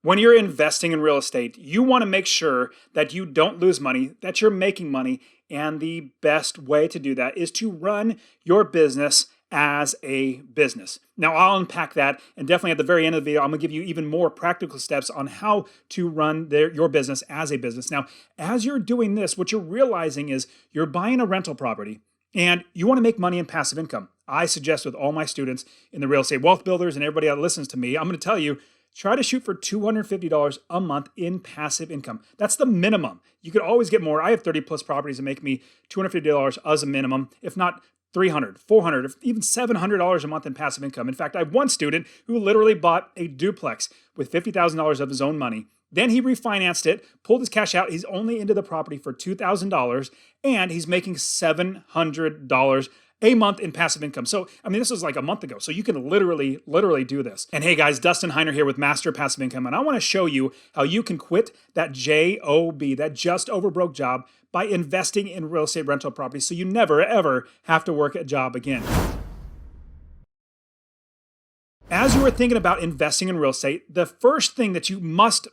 When you're investing in real estate, you want to make sure that you don't lose money, that you're making money. And the best way to do that is to run your business as a business. Now, I'll unpack that, and definitely at the very end of the video, I'm going to give you even more practical steps on how to run your business as a business. Now, as you're doing this, what you're realizing is you're buying a rental property and you want to make money in passive income. I suggest with all my students in the real estate wealth builders and everybody that listens to me, I'm going to tell you, try to shoot for $250 a month in passive income. That's the minimum. You could always get more. I have 30 plus properties that make me $250 as a minimum, if not $300, $400, even $700 a month in passive income. In fact, I have one student who literally bought a duplex with $50,000 of his own money. Then he refinanced it, pulled his cash out. He's only into the property for $2,000, and he's making $700 a month in passive income. So, I mean, this was like a month ago. So you can literally do this. And hey guys, Dustin Heiner here with Master Passive Income. And I want to show you how you can quit that JOB, that just over broke job, by investing in real estate rental properties so you never, ever have to work a job again. As you are thinking about investing in real estate, the first thing that you must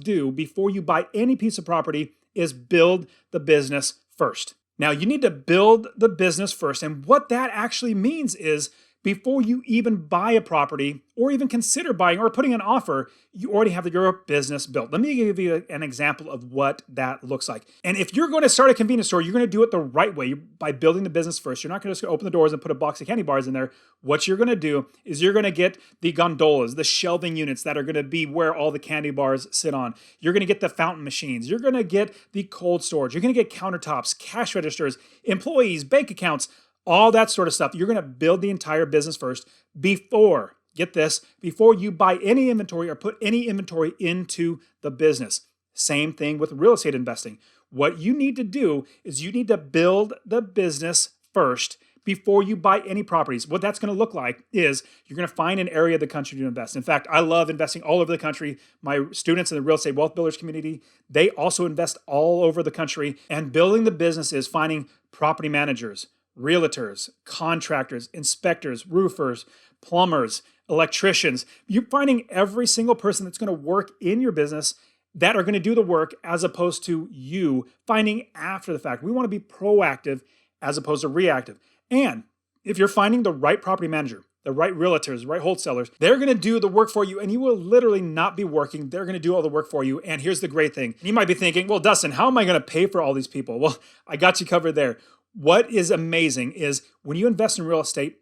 do before you buy any piece of property is build the business first. Now, you need to build the business first. And what that actually means is before you even buy a property or even consider buying or putting an offer, you already have your business built. Let me give you an example of what that looks like. And if you're going to start a convenience store, you're going to do it the right way by building the business first. You're not going to just open the doors and put a box of candy bars in there. What you're going to do is you're going to get the gondolas, the shelving units that are going to be where all the candy bars sit on. You're going to get the fountain machines. You're going to get the cold storage. You're going to get countertops, cash registers, employees, bank accounts, all that sort of stuff. You're going to build the entire business first before, get this, before you buy any inventory or put any inventory into the business. Same thing with real estate investing. What you need to do is you need to build the business first before you buy any properties. What that's going to look like is you're going to find an area of the country to invest. In fact, I love investing all over the country. My students in the real estate wealth builders community, they also invest all over the country. And building the business is finding property managers, realtors, contractors, inspectors, roofers, plumbers, electricians. You're finding every single person that's going to work in your business that are going to do the work as opposed to you finding after the fact. We want to be proactive as opposed to reactive. And if you're finding the right property manager, the right realtors, the right wholesalers, they're going to do the work for you and you will literally not be working. They're going to do all the work for you. And here's the great thing. You might be thinking, well, Dustin, how am I going to pay for all these people? Well, I got you covered there. What is amazing is when you invest in real estate,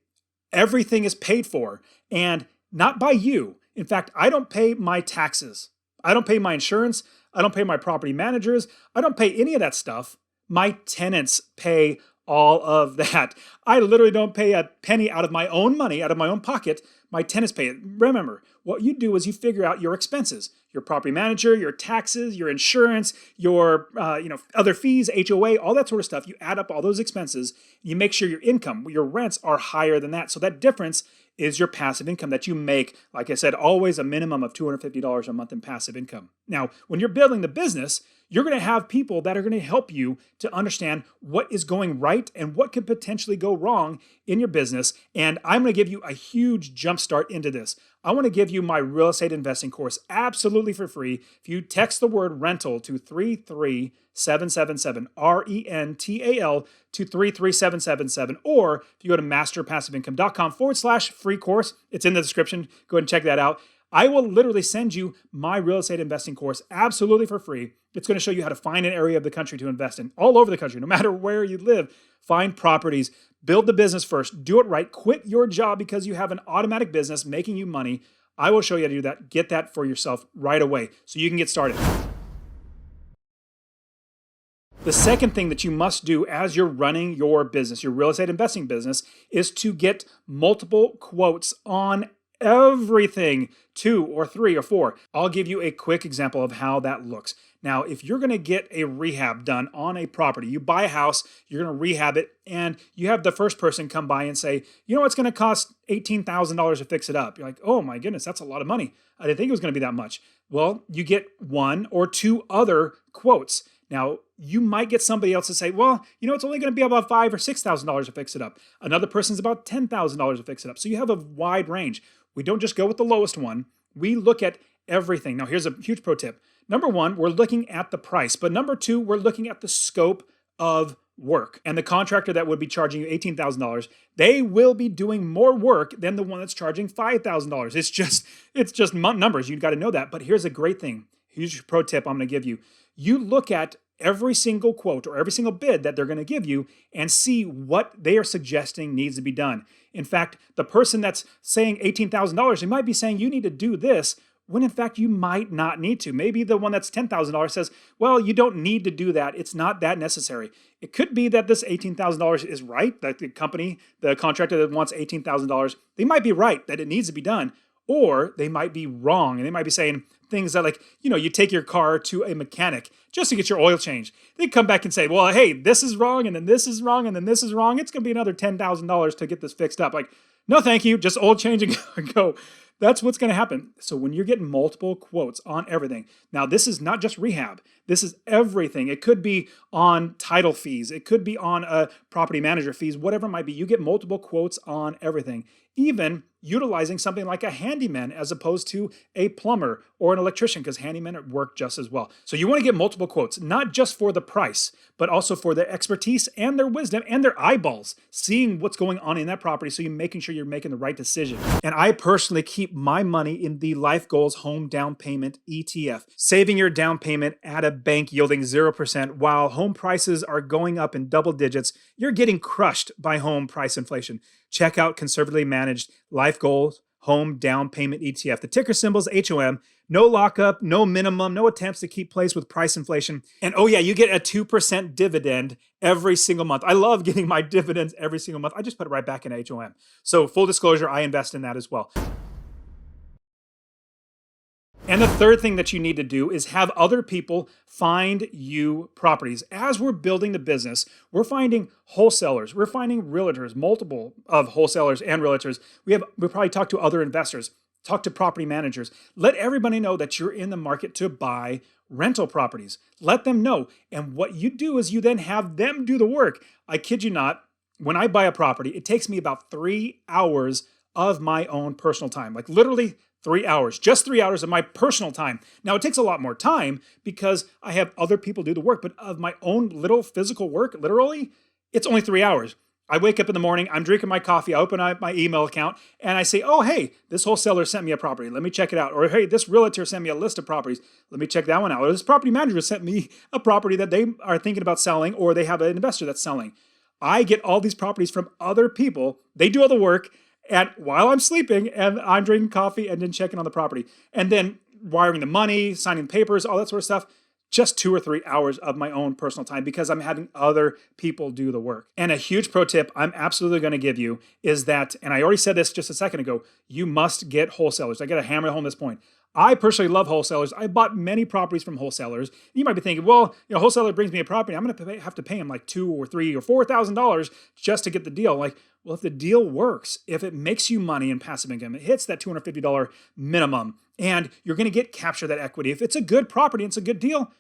everything is paid for and not by you. In fact, I don't pay my taxes. I don't pay my insurance. I don't pay my property managers. I don't pay any of that stuff. My tenants pay all of that. I literally don't pay a penny out of my own money, out of my own pocket. My tenants pay it. Remember, what you do is you figure out your expenses, your property manager, your taxes, your insurance, your other fees, HOA, all that sort of stuff. You add up all those expenses. You make sure your income, your rents are higher than that. So that difference is your passive income that you make. Like I said, always a minimum of $250 a month in passive income. Now, when you're building the business, you're going to have people that are going to help you to understand what is going right and what could potentially go wrong in your business. And I'm going to give you a huge jump start into this. I want to give you my real estate investing course absolutely for free. If you text the word rental to 33777, RENTAL to 33777, or if you go to masterpassiveincome.com/free course, it's in the description. Go ahead and check that out. I will literally send you my real estate investing course absolutely for free. It's going to show you how to find an area of the country to invest in, all over the country, no matter where you live. Find properties, build the business first, do it right, quit your job because you have an automatic business making you money. I will show you how to do that. Get that for yourself right away so you can get started. The second thing that you must do as you're running your business, your real estate investing business, is to get multiple quotes on everything, 2 or 3 or 4. I'll give you a quick example of how that looks. Now, if you're going to get a rehab done on a property, you buy a house, you're going to rehab it, and you have the first person come by and say, you know, it's going to cost $18,000 to fix it up. You're like, oh my goodness, that's a lot of money. I didn't think it was going to be that much. Well, you get 1 or 2 other quotes. Now, you might get somebody else to say, well, you know, it's only going to be about $5,000 or $6,000 to fix it up. Another person's about $10,000 to fix it up. So you have a wide range. We don't just go with the lowest one. We look at everything. Now, here's a huge pro tip. Number one, we're looking at the price. But number two, we're looking at the scope of work. And the contractor that would be charging you $18,000, they will be doing more work than the one that's charging $5,000. It's just numbers. You've got to know that. But here's a great thing. Huge pro tip I'm going to give you. You look at every single quote or every single bid that they're going to give you and see what they are suggesting needs to be done. In fact, the person that's saying $18,000, they might be saying you need to do this, when in fact you might not need to. Maybe the one that's $10,000 says, well, you don't need to do that. It's not that necessary. It could be that this $18,000 is right, that the company, the contractor that wants $18,000, they might be right that it needs to be done, or they might be wrong. And they might be saying things that, like, you take your car to a mechanic just to get your oil changed. They come back and say, well, hey, this is wrong, and then this is wrong, and then this is wrong. It's going to be another $10,000 to get this fixed up. Like, no, thank you. Just oil change and go. That's what's going to happen. So when you're getting multiple quotes on everything, now this is not just rehab. This is everything. It could be on title fees. It could be on property manager fees, whatever it might be. You get multiple quotes on everything. Even utilizing something like a handyman as opposed to a plumber or an electrician, because handymen work just as well. So you want to get multiple quotes, not just for the price, but also for their expertise and their wisdom and their eyeballs, seeing what's going on in that property, so you're making sure you're making the right decision. And I personally keep my money in the Life Goals Home Down Payment ETF, saving your down payment at a bank yielding 0%. While home prices are going up in double digits, you're getting crushed by home price inflation. Check out conservatively managed Life Goals Home Down Payment ETF. The ticker symbol is HOM. No lockup, no minimum, no attempts to keep pace with price inflation. And oh yeah, you get a 2% dividend every single month. I love getting my dividends every single month. I just put it right back in HOM. So full disclosure, I invest in that as well. And the third thing that you need to do is have other people find you properties. As we're building the business, we're finding wholesalers, we're finding realtors, multiple of wholesalers and realtors. We probably talk to other investors, talk to property managers. Let everybody know that you're in the market to buy rental properties. Let them know. And what you do is you then have them do the work. I kid you not, when I buy a property, it takes me about 3 hours of my own personal time, like literally 3 hours, just 3 hours of my personal time. Now, it takes a lot more time because I have other people do the work, but of my own little physical work, literally, it's only 3 hours. I wake up in the morning, I'm drinking my coffee, I open up my email account, and I say, oh, hey, this wholesaler sent me a property. Let me check it out. Or, hey, this realtor sent me a list of properties. Let me check that one out. Or this property manager sent me a property that they are thinking about selling, or they have an investor that's selling. I get all these properties from other people. They do all the work. And while I'm sleeping and I'm drinking coffee and then checking on the property and then wiring the money, signing papers, all that sort of stuff, just 2 or 3 hours of my own personal time because I'm having other people do the work. And a huge pro tip I'm absolutely going to give you is that, and I already said this just a second ago, you must get wholesalers. I got to hammer home this point. I personally love wholesalers. I bought many properties from wholesalers. You might be thinking, well, wholesaler brings me a property. I'm going to have to pay him like $2,000 or $3,000 or $4,000 just to get the deal. Like, well, if the deal works, if it makes you money in passive income, it hits that $250 minimum, and you're going to capture that equity. If it's a good property, it's a good deal.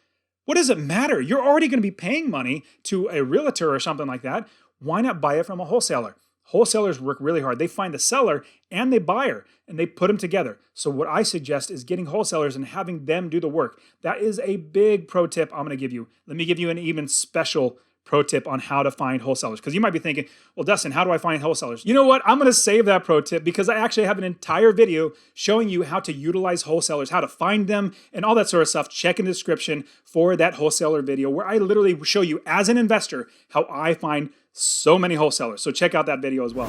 What does it matter? You're already going to be paying money to a realtor or something like that. Why not buy it from a wholesaler? Wholesalers work really hard. They find the seller and the buyer and they put them together. So what I suggest is getting wholesalers and having them do the work. That is a big pro tip I'm going to give you. Let me give you an even special pro tip on how to find wholesalers. Because you might be thinking, well, Dustin, how do I find wholesalers? You know what? I'm going to save that pro tip because I actually have an entire video showing you how to utilize wholesalers, how to find them, and all that sort of stuff. Check in the description for that wholesaler video where I literally show you as an investor how I find so many wholesalers. So check out that video as well.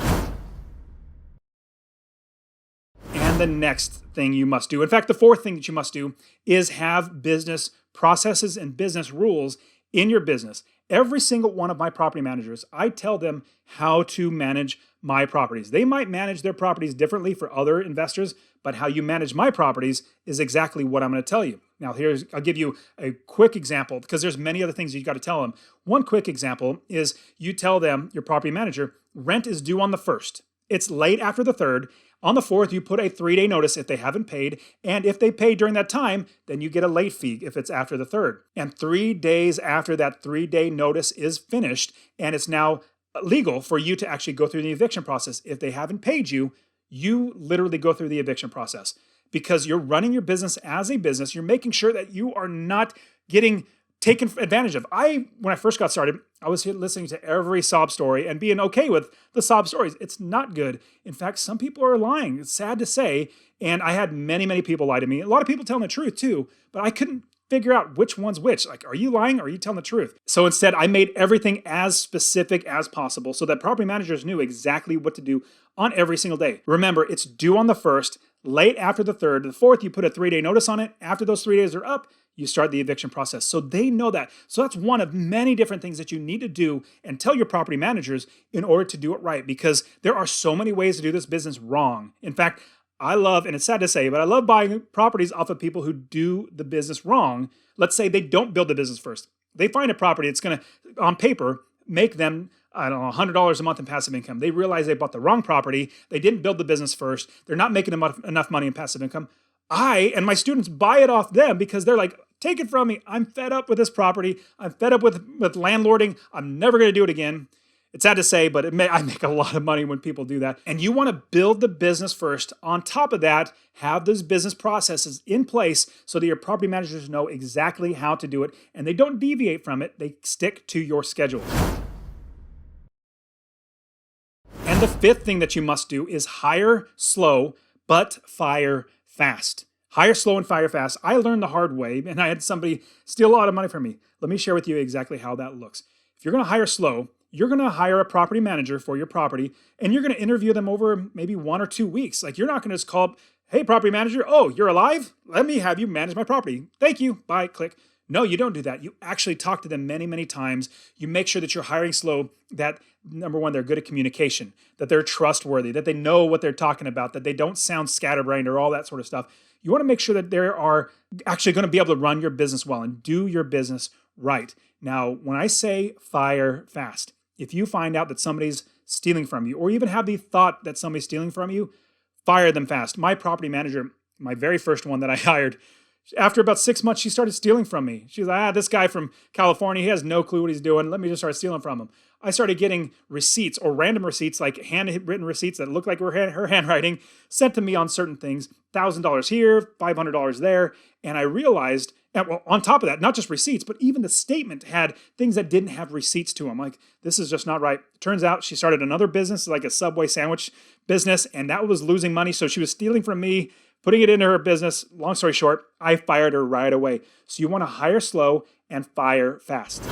And the next thing you must do, in fact, the fourth thing that you must do is have business processes and business rules in your business. Every single one of my property managers, I tell them how to manage my properties. They might manage their properties differently for other investors, but how you manage my properties is exactly what I'm going to tell you. Now, I'll give you a quick example because there's many other things you got to tell them. One quick example is you tell them, your property manager, rent is due on the 1st. It's late after the 3rd. On the 4th, you put a 3-day notice if they haven't paid. And if they pay during that time, then you get a late fee if it's after the 3rd. And 3 days after that 3-day notice is finished, and it's now legal for you to actually go through the eviction process. If they haven't paid you, you literally go through the eviction process. because you're running your business as a business. You're making sure that you are not getting taken advantage of. When I first got started, I was listening to every sob story and being okay with the sob stories. It's not good. In fact, some people are lying. It's sad to say. And I had many, many people lie to me. A lot of people telling the truth too, but I couldn't figure out which one's which. Like, are you lying or are you telling the truth? So instead, I made everything as specific as possible so that property managers knew exactly what to do on every single day. Remember, it's due on the 1st, late after the 3rd. The 4th, you put a 3-day notice on it. After those 3 days are up, you start the eviction process. So they know that. So that's one of many different things that you need to do and tell your property managers in order to do it right, because there are so many ways to do this business wrong. In fact, I love, and it's sad to say, but I love buying properties off of people who do the business wrong. Let's say they don't build the business first. They find a property that's going to, on paper, make them, I don't know, $100 a month in passive income. They realize they bought the wrong property. They didn't build the business first. They're not making enough money in passive income. I and my students buy it off them because they're like, take it from me. I'm fed up with this property. I'm fed up with landlording. I'm never going to do it again. It's sad to say, but I make a lot of money when people do that. And you want to build the business first. On top of that, have those business processes in place so that your property managers know exactly how to do it and they don't deviate from it. They stick to your schedule. And the 5th thing that you must do is hire slow, but fire fast. Hire slow and fire fast. I learned the hard way, and I had somebody steal a lot of money from me. Let me share with you exactly how that looks. If you're going to hire slow, you're going to hire a property manager for your property, and you're going to interview them over maybe 1 or 2 weeks. Like, you're not going to just call up, hey, property manager, oh, you're alive? Let me have you manage my property. Thank you. Bye. Click. No, you don't do that. You actually talk to them many, many times. You make sure that you're hiring slow, that number one, they're good at communication, that they're trustworthy, that they know what they're talking about, that they don't sound scatterbrained or all that sort of stuff. You want to make sure that they are actually going to be able to run your business well and do your business right. Now, when I say fire fast, if you find out that somebody's stealing from you, or even have the thought that somebody's stealing from you, fire them fast. My property manager, my very first one that I hired, after about 6 months, she started stealing from me. She's like, this guy from California, he has no clue what he's doing. Let me just start stealing from him. I started getting receipts or random receipts, like handwritten receipts that looked like were her handwriting, sent to me on certain things, $1,000 here, $500 there. And I realized, well, on top of that, not just receipts, but even the statement had things that didn't have receipts to them. Like, this is just not right. Turns out she started another business, like a Subway sandwich business, and that was losing money. So she was stealing from me, putting it into her business. Long story short, I fired her right away. So you want to hire slow and fire fast.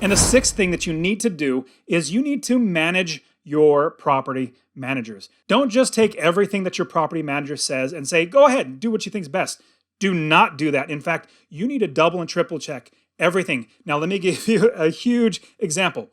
And the 6th thing that you need to do is you need to manage your property managers. Don't just take everything that your property manager says and say, go ahead, do what you think's best. Do not do that. In fact, you need to double and triple check everything. Now, let me give you a huge example.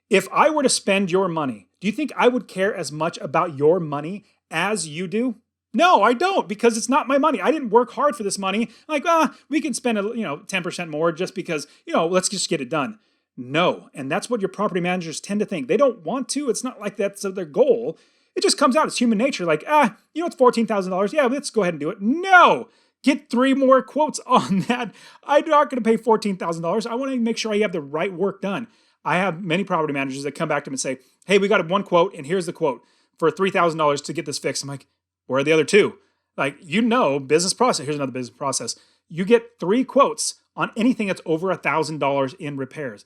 If I were to spend your money, do you think I would care as much about your money as you do? No, I don't, because it's not my money. I didn't work hard for this money. Like, we can spend 10% more just because, let's just get it done. No, and that's what your property managers tend to think. They don't want to. It's not like that's their goal. It just comes out. It's human nature. Like, it's $14,000. Yeah, let's go ahead and do it. No, get 3 more quotes on that. I'm not going to pay $14,000. I want to make sure I have the right work done. I have many property managers that come back to me and say, hey, we got 1 quote, and here's the quote for $3,000 to get this fixed. I'm like, where are the other 2? Like, business process. Here's another business process. You get 3 quotes on anything that's over $1,000 in repairs.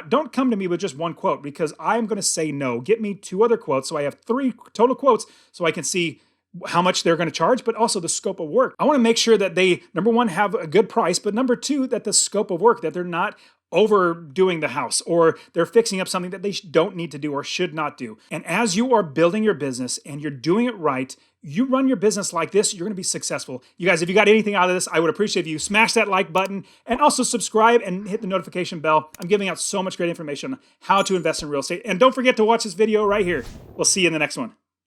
Don't come to me with just 1 quote, because I'm going to say no. Get me 2 other quotes so I have 3 total quotes so I can see how much they're going to charge, but also the scope of work. I want to make sure that they, number one, have a good price, but number 2, that the scope of work, that they're not overdoing the house or they're fixing up something that they don't need to do or should not do. And as you are building your business and you're doing it right, you run your business like this, you're going to be successful. You guys, if you got anything out of this, I would appreciate if you smash that like button and also subscribe and hit the notification bell. I'm giving out so much great information on how to invest in real estate. And don't forget to watch this video right here. We'll see you in the next one.